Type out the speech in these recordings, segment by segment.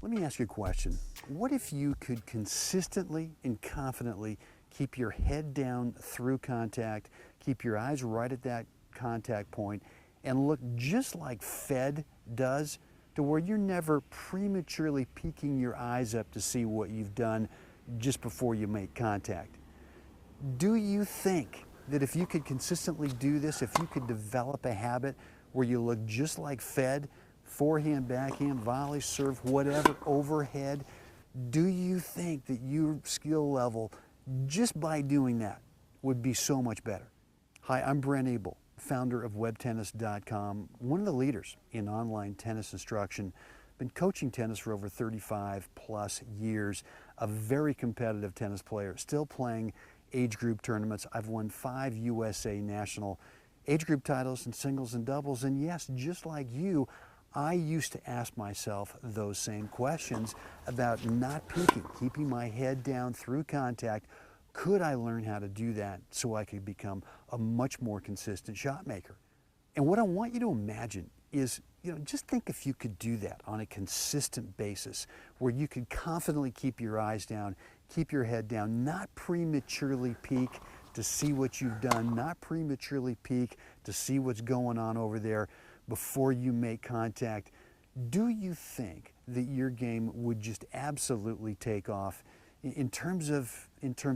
Let me ask you a question. What if you could consistently and confidently keep your head down through contact, keep your eyes right at that contact point, and look just like Fed does, to where you're never prematurely peeking your eyes up to see what you've done just before you make contact? Do you think that if you could consistently do this, if you could develop a habit where you look just like Fed, forehand, backhand, volley, serve, whatever, overhead, do you think that your skill level, just by doing that, would be so much better? Hi, I'm Brent Abel, founder of WebTennis.com, one of the leaders in online tennis instruction. Been coaching tennis for over 35 plus years, a very competitive tennis player, still playing age group tournaments. I've won 5 USA national age group titles in singles and doubles, and yes, just like you, I used to ask myself those same questions about not peeking, keeping my head down through contact. Could I learn how to do that so I could become a much more consistent shot maker? And what I want you to imagine is, just think if you could do that on a consistent basis, where you could confidently keep your eyes down, keep your head down, not prematurely peek to see what you've done, not prematurely peek to see what's going on over there before you make contact. Do you think that your game would just absolutely take off in terms of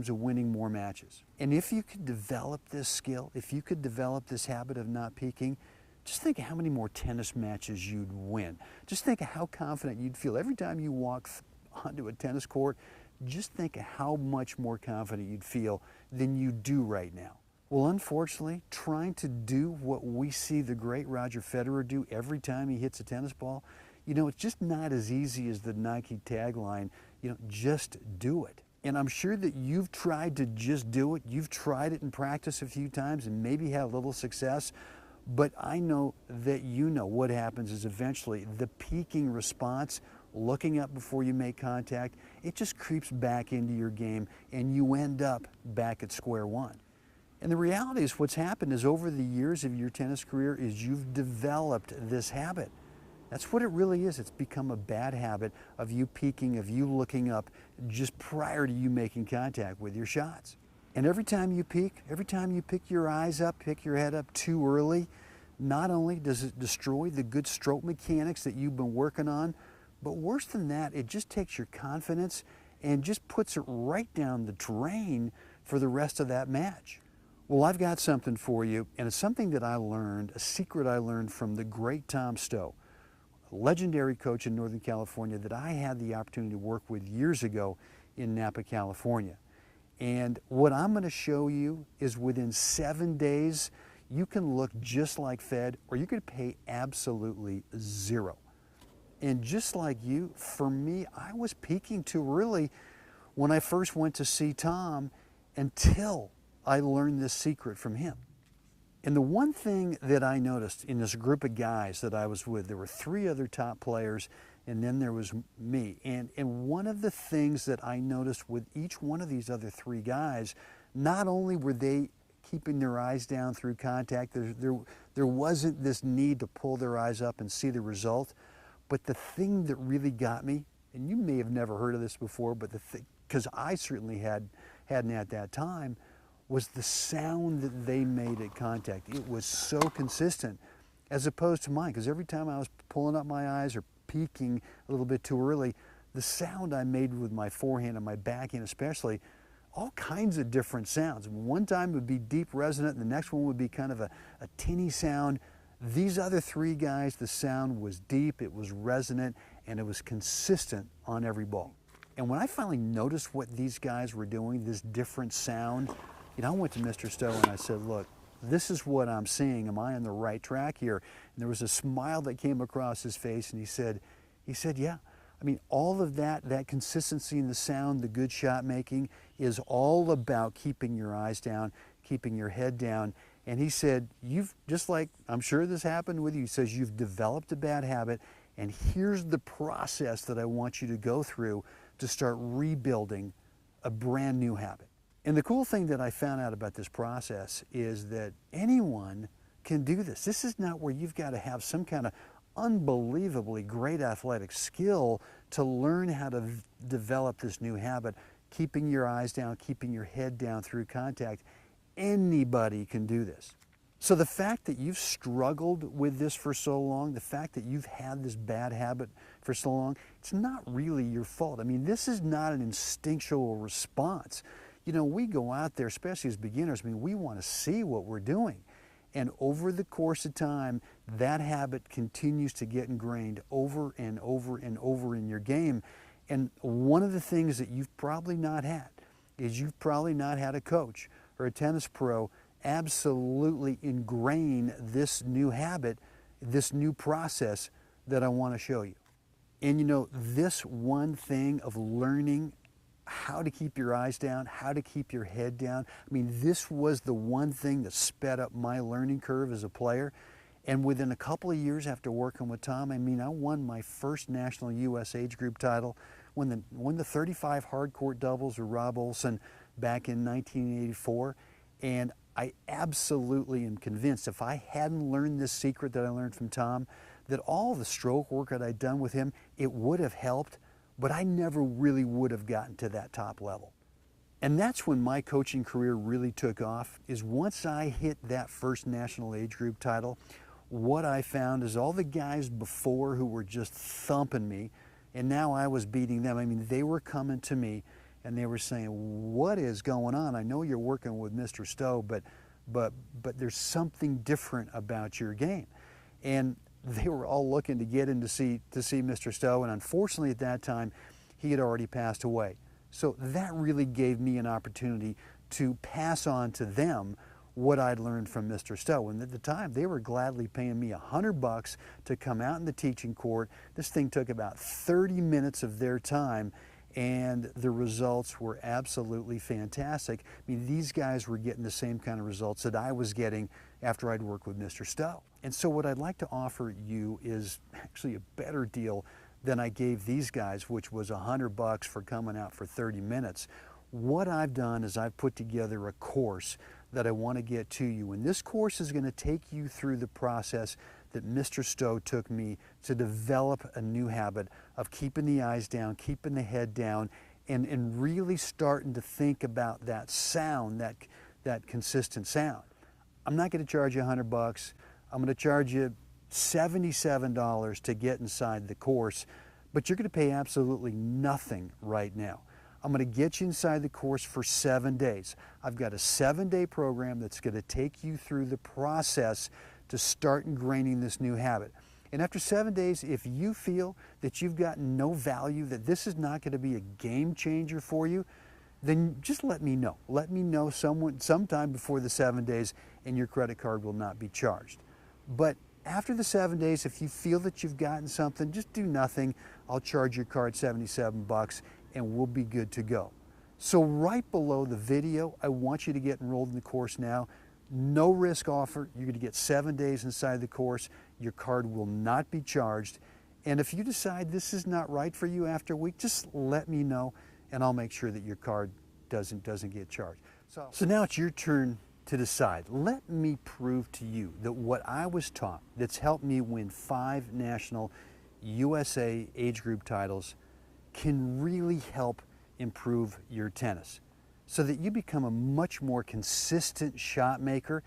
winning more matches? And if you could develop this skill, if you could develop this habit of not peeking, just think of how many more tennis matches you'd win. Just think of how confident you'd feel every time you walk onto a tennis court. Just think of how much more confident you'd feel than you do right now. Well, unfortunately, trying to do what we see the great Roger Federer do every time he hits a tennis ball, it's just not as easy as the Nike tagline, just do it. And I'm sure that you've tried to just do it. You've tried it in practice a few times and maybe had a little success. But I know that what happens is eventually the peaking response, looking up before you make contact, it just creeps back into your game and you end up back at square one. And the reality is what's happened is over the years of your tennis career is you've developed this habit. That's what it really is. It's become a bad habit of you peeking, of you looking up just prior to you making contact with your shots. And every time you peek, every time you pick your eyes up, pick your head up too early, not only does it destroy the good stroke mechanics that you've been working on, but worse than that, it just takes your confidence and just puts it right down the drain for the rest of that match. Well, I've got something for you, and it's something that I learned, a secret I learned from the great Tom Stowe, a legendary coach in Northern California that I had the opportunity to work with years ago in Napa, California. And what I'm going to show you is within 7 days, you can look just like Fed, or you could pay absolutely zero. And just like you, for me, I was peaking too early when I first went to see Tom until I learned this secret from him. And the one thing that I noticed in this group of guys that I was with, there were 3 other top players, and then there was me. And one of the things that I noticed with each one of these other 3 guys, not only were they keeping their eyes down through contact, there wasn't this need to pull their eyes up and see the result, but the thing that really got me, and you may have never heard of this before, but because I certainly hadn't at that time, was the sound that they made at contact. It was so consistent as opposed to mine, because every time I was pulling up my eyes or peeking a little bit too early, the sound I made with my forehand and my backhand especially, all kinds of different sounds. One time it would be deep resonant, and the next one would be kind of a tinny sound. These other 3 guys, the sound was deep, it was resonant, and it was consistent on every ball. And when I finally noticed what these guys were doing, this different sound, I went to Mr. Stowe and I said, look, this is what I'm seeing. Am I on the right track here? And there was a smile that came across his face, and he said, yeah. I mean, all of that consistency in the sound, the good shot making, is all about keeping your eyes down, keeping your head down. And he said, you've, just like I'm sure this happened with you, he says, you've developed a bad habit, and here's the process that I want you to go through to start rebuilding a brand new habit. And the cool thing that I found out about this process is that anyone can do this. This is not where you've got to have some kind of unbelievably great athletic skill to learn how to develop this new habit, keeping your eyes down, keeping your head down through contact. Anybody can do this. So the fact that you've struggled with this for so long, the fact that you've had this bad habit for so long, it's not really your fault. I mean, this is not an instinctual response. You know, we go out there, especially as beginners, I mean, we want to see what we're doing. And over the course of time, that habit continues to get ingrained over and over and over in your game. And one of the things that you've probably not had is you've probably not had a coach or a tennis pro absolutely ingrain this new habit, this new process that I want to show you. And you know, this one thing of learning how to keep your eyes down, how to keep your head down, I mean, this was the one thing that sped up my learning curve as a player. And within a couple of years after working with Tom, I mean, I won my first national US age group title, won the 35 hard court doubles with Rob Olson back in 1984. And I absolutely am convinced if I hadn't learned this secret that I learned from Tom, that all the stroke work that I'd done with him, it would have helped, but I never really would have gotten to that top level. And that's when my coaching career really took off, is once I hit that first national age group title, what I found is all the guys before who were just thumping me, and now I was beating them. I mean, they were coming to me and they were saying, what is going on? I know you're working with Mr. Stowe, but there's something different about your game. And they were all looking to get in to see Mr. Stowe, and unfortunately at that time, he had already passed away. So that really gave me an opportunity to pass on to them what I'd learned from Mr. Stowe. And at the time, they were gladly paying me $100 to come out in the teaching court. This thing took about 30 minutes of their time, and the results were absolutely fantastic. I mean, these guys were getting the same kind of results that I was getting after I'd worked with Mr. Stowe. And so what I'd like to offer you is actually a better deal than I gave these guys, which was $100 for coming out for 30 minutes. What I've done is I've put together a course that I want to get to you. And this course is going to take you through the process that Mr. Stowe took me to develop a new habit of keeping the eyes down, keeping the head down, and really starting to think about that sound, that consistent sound. I'm not going to charge you $100. I'm going to charge you $77 to get inside the course, but you're going to pay absolutely nothing right now. I'm going to get you inside the course for 7 days. I've got a 7-day program that's going to take you through the process to start ingraining this new habit. And after 7 days, if you feel that you've gotten no value, that this is not going to be a game changer for you, then just let me know. Let me know sometime before the 7 days, and your credit card will not be charged. But after the 7 days, if you feel that you've gotten something, just do nothing. I'll charge your card $77 and we'll be good to go. So right below the video, I want you to get enrolled in the course now. No risk offer. You're going to get 7 days inside the course. Your card will not be charged. And if you decide this is not right for you after a week, just let me know and I'll make sure that your card doesn't get charged. So now it's your turn to decide. Let me prove to you that what I was taught, that's helped me win 5 national USA age group titles, can really help improve your tennis so that you become a much more consistent shot maker.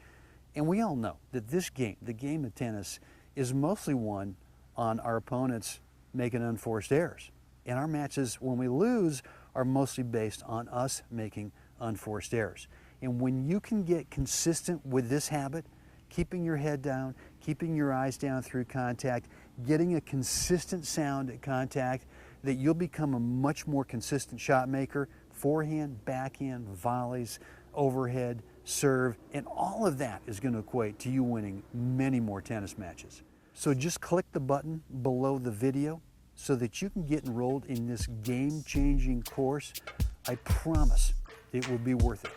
And we all know that this game, the game of tennis, is mostly won on our opponents making unforced errors. And our matches, when we lose, are mostly based on us making unforced errors. And when you can get consistent with this habit, keeping your head down, keeping your eyes down through contact, getting a consistent sound at contact, that you'll become a much more consistent shot maker, forehand, backhand, volleys, overhead, serve, and all of that is going to equate to you winning many more tennis matches. So just click the button below the video so that you can get enrolled in this game-changing course. I promise it will be worth it.